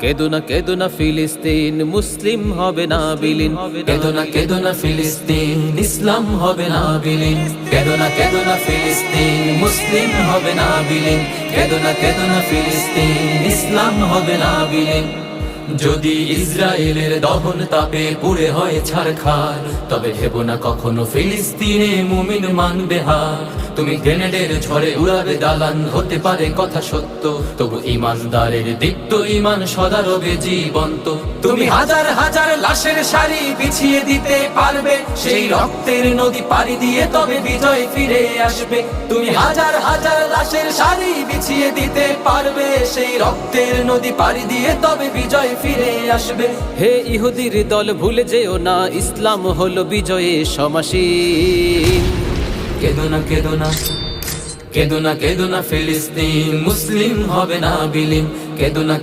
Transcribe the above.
কেদো না ফিলিস্তিন, মুসলিম হবে না বিলীন। কেদো না ফিলিস্তিন, ইসলাম হবে না বিলীন। কেদো না ফিলিস্তিন, মুসলিম হবে না বিলীন। কেদো না ফিলিস্তিন, ইসলাম হবে না বিলীন। যদি ইসরায়েলের দহন তাপে পুড়ে হয় ছারখার, তবে ভেবো না কখনো ফিলিস্তিনে মুমিন মানবে হার। তুমি গ্রেনেডের ঝড়ে উড়াবে দালান, হতে পারে কথা সত্য, তবু ইমানদারের দীপ্ত ইমান সদা রবে জীবন্ত। তুমি হাজার হাজার লাশের সারি বিছিয়ে দিতে পারবে, সেই রক্তের নদী পাড়ি দিয়ে তবে বিজয় ফিরে আসবে। তুমি হাজার হাজার লাশের সারি বিছিয়ে দিতে পারবে, সেই রক্তের নদী পাড়ি দিয়ে তবে বিজয় ফিরে আসবে। হে ইহুদির দল ভুলে যেও না, ইসলাম হলো বিজয়ে সমাসীন। কেদো না ফিলিস্তিন, মুসলিম হবে না বিলীন। কেদো না